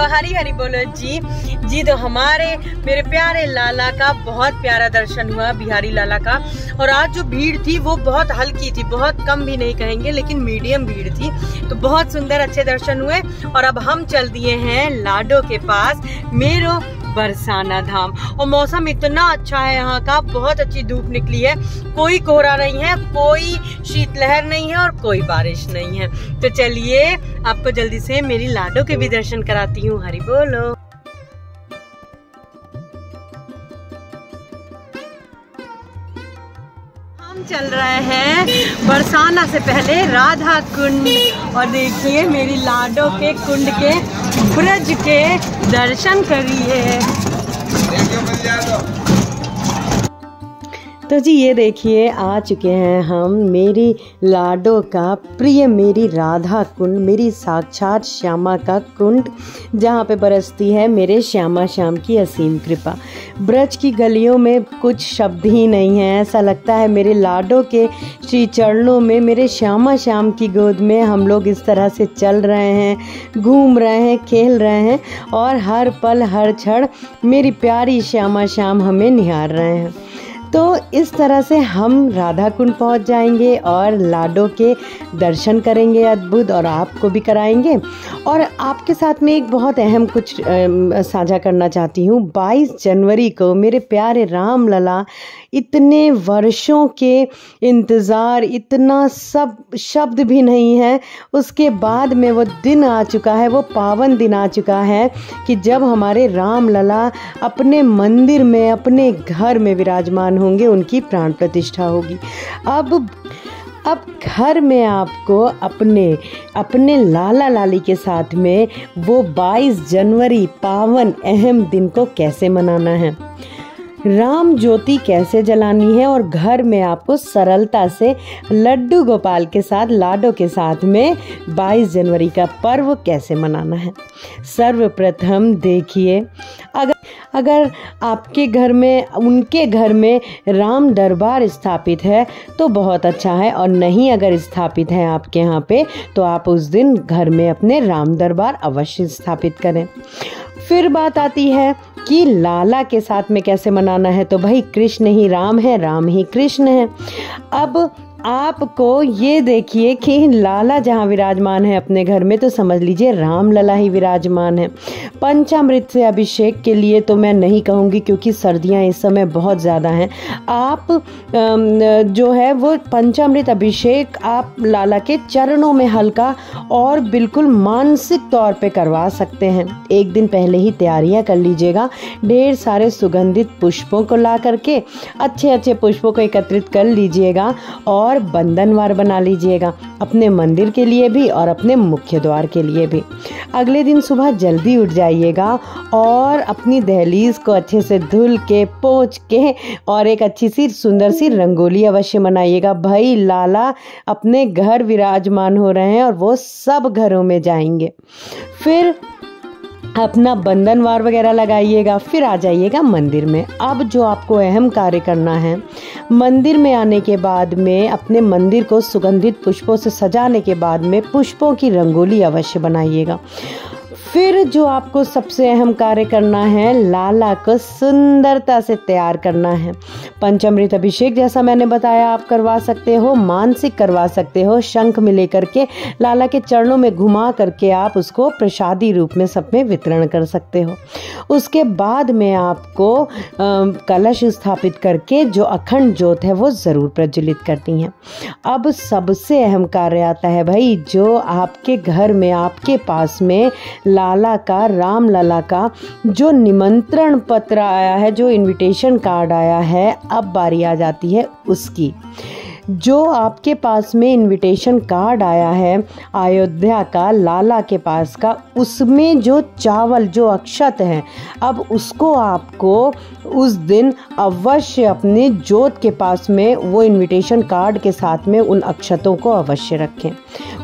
हरी हरी बोलो जी। तो हमारे मेरे प्यारे लाला का बहुत प्यारा दर्शन हुआ, बिहारी लाला का। और आज जो भीड़ थी वो बहुत हल्की थी, बहुत कम भी नहीं कहेंगे, लेकिन मीडियम भीड़ थी। तो बहुत सुंदर अच्छे दर्शन हुए। और अब हम चल दिए हैं लाडो के पास, मेरो बरसाना धाम। और मौसम इतना अच्छा है यहाँ का, बहुत अच्छी धूप निकली है, कोई कोहरा नहीं है, कोई शीतलहर नहीं है और कोई बारिश नहीं है। तो चलिए आपको जल्दी से मेरी लाडो के भी दर्शन कराती हूँ। हरि बोलो। हम चल रहे हैं बरसाना से पहले राधा कुंड। और देखिए मेरी लाडो के कुंड के ब्रज के दर्शन करिए। तो जी ये देखिए आ चुके हैं हम मेरी लाडो का प्रिय मेरी राधा कुंड, मेरी साक्षात श्यामा का कुंड, जहाँ पे बरसती है मेरे श्यामा श्याम की असीम कृपा। ब्रज की गलियों में कुछ शब्द ही नहीं है, ऐसा लगता है मेरे लाडो के श्री चरणों में, मेरे श्यामा श्याम की गोद में हम लोग इस तरह से चल रहे हैं, घूम रहे हैं, खेल रहे हैं और हर पल हर क्षण मेरी प्यारी श्यामा श्याम हमें निहार रहे हैं। तो इस तरह से हम राधा कुंड पहुंच जाएंगे और लाडो के दर्शन करेंगे अद्भुत, और आपको भी कराएंगे। और आपके साथ में एक बहुत अहम कुछ साझा करना चाहती हूँ। 22 जनवरी को मेरे प्यारे राम लला, इतने वर्षों के इंतज़ार, इतना सब शब्द भी नहीं है, उसके बाद में वो दिन आ चुका है, वो पावन दिन आ चुका है कि जब हमारे राम लला अपने मंदिर में, अपने घर में विराजमान होंगे, उनकी प्राण प्रतिष्ठा होगी। अब घर में आपको अपने लाला लाली के साथ में वो 22 जनवरी पावन अहम दिन को कैसे मनाना है, राम ज्योति कैसे जलानी है, और घर में आपको सरलता से लड्डू गोपाल के साथ, लाडो के साथ में 22 जनवरी का पर्व कैसे मनाना है। सर्वप्रथम देखिए, अगर आपके घर में, उनके घर में राम दरबार स्थापित है तो बहुत अच्छा है, और नहीं अगर स्थापित है आपके यहाँ पे तो आप उस दिन घर में अपने राम दरबार अवश्य स्थापित करें। फिर बात आती है कि लाला के साथ में कैसे मनाना है। तो भाई कृष्ण ही राम है, राम ही कृष्ण है। अब आपको ये देखिए कि लाला जहाँ विराजमान है अपने घर में, तो समझ लीजिए राम लला ही विराजमान है। पंचामृत से अभिषेक के लिए तो मैं नहीं कहूँगी, क्योंकि सर्दियाँ इस समय बहुत ज़्यादा हैं। आप जो है वो पंचामृत अभिषेक आप लाला के चरणों में हल्का और बिल्कुल मानसिक तौर पे करवा सकते हैं। एक दिन पहले ही तैयारियाँ कर लीजिएगा, ढेर सारे सुगंधित पुष्पों को ला करके, अच्छे अच्छे पुष्पों को एकत्रित कर लीजिएगा और बंधनवार बना लीजिएगा, अपने मंदिर के लिए भी और अपने मुख्य द्वार के लिए भी। अगले दिन सुबह जल्दी उठ जाइएगा और अपनी दहलीज को अच्छे से धुल के, पोंछ के और एक अच्छी सी सुंदर सी रंगोली अवश्य बनाइएगा। भाई लाला अपने घर विराजमान हो रहे हैं और वो सब घरों में जाएंगे। फिर अपना बंधनवार वगैरह लगाइएगा, फिर आ जाइएगा मंदिर में। अब जो आपको अहम कार्य करना है, मंदिर में आने के बाद में अपने मंदिर को सुगंधित पुष्पों से सजाने के बाद में पुष्पों की रंगोली अवश्य बनाइएगा। फिर जो आपको सबसे अहम कार्य करना है, लाला को सुंदरता से तैयार करना है। पंचामृत अभिषेक जैसा मैंने बताया आप करवा सकते हो, मानसिक करवा सकते हो, शंख में लेकर के लाला के चरणों में घुमा करके आप उसको प्रसादी रूप में सब में वितरण कर सकते हो। उसके बाद में आपको कलश स्थापित करके जो अखंड ज्योत है वो ज़रूर प्रज्वलित करती हैं। अब सबसे अहम कार्य आता है भाई, जो आपके घर में, आपके पास में लाला का, राम लला का जो निमंत्रण पत्र आया है, जो इनविटेशन कार्ड आया है, अब बारी आ जाती है उसकी। जो आपके पास में इनविटेशन कार्ड आया है अयोध्या का, लाला के पास का, उसमें जो चावल, जो अक्षत हैं, अब उसको आपको उस दिन अवश्य अपने जोत के पास में वो इनविटेशन कार्ड के साथ में उन अक्षतों को अवश्य रखें।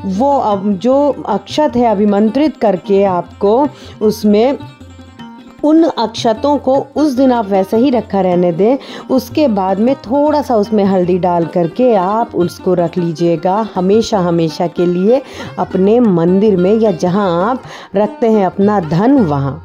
वो अब जो अक्षत है अभिमंत्रित करके आपको उसमें उन अक्षतों को उस दिन आप वैसे ही रखा रहने दें। उसके बाद में थोड़ा सा उसमें हल्दी डाल करके आप उसको रख लीजिएगा हमेशा हमेशा के लिए अपने मंदिर में, या जहां आप रखते हैं अपना धन वहाँ।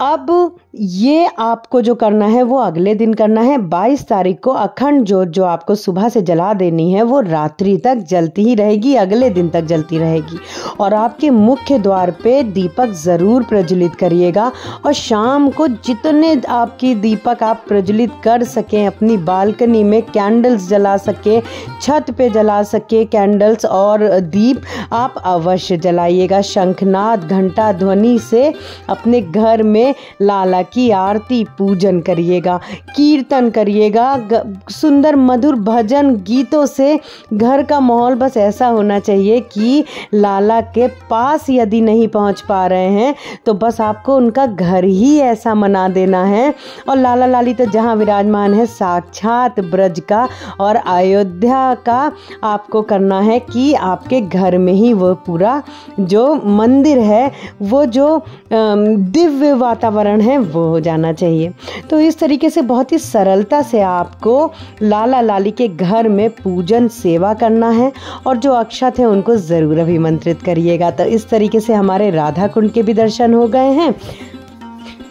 अब ये आपको जो करना है वो अगले दिन करना है। 22 तारीख को अखंड जोत जो आपको सुबह से जला देनी है वो रात्रि तक जलती ही रहेगी, अगले दिन तक जलती रहेगी। और आपके मुख्य द्वार पे दीपक ज़रूर प्रज्वलित करिएगा। और शाम को जितने आपकी दीपक आप प्रज्वलित कर सकें, अपनी बालकनी में कैंडल्स जला सके, छत पे जला सके कैंडल्स और दीप, आप अवश्य जलाइएगा। शंखनाद घंटा ध्वनि से अपने घर में लाला की आरती पूजन करिएगा, कीर्तन करिएगा, सुंदर मधुर भजन गीतों से घर का माहौल बस ऐसा होना चाहिए कि लाला के पास यदि नहीं पहुंच पा रहे हैं तो बस आपको उनका घर ही ऐसा मना देना है। और लाला लाली तो जहां विराजमान है साक्षात ब्रज का और अयोध्या का आपको करना है कि आपके घर में ही वो पूरा जो मंदिर है, वो जो दिव्य वातावरण है वो हो जाना चाहिए। तो इस तरीके से बहुत ही सरलता से आपको लाला लाली के घर में पूजन सेवा करना है और जो अक्षत है उनको ज़रूर अभिमंत्रित करिएगा। तो इस तरीके से हमारे राधा कुंड के भी दर्शन हो गए हैं।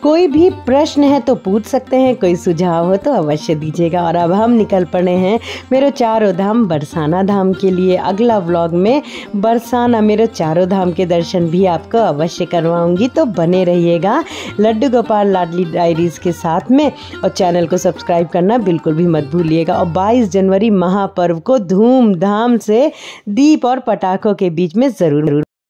कोई भी प्रश्न है तो पूछ सकते हैं, कोई सुझाव हो तो अवश्य दीजिएगा। और अब हम निकल पड़े हैं मेरे चारों धाम बरसाना धाम के लिए। अगला व्लॉग में बरसाना मेरे चारों धाम के दर्शन भी आपको अवश्य करवाऊंगी, तो बने रहिएगा लड्डू गोपाल लाडली डायरीज़ के साथ में। और चैनल को सब्सक्राइब करना बिल्कुल भी मत भूलिएगा। और 22 जनवरी महापर्व को धूमधाम से दीप और पटाखों के बीच में ज़रूर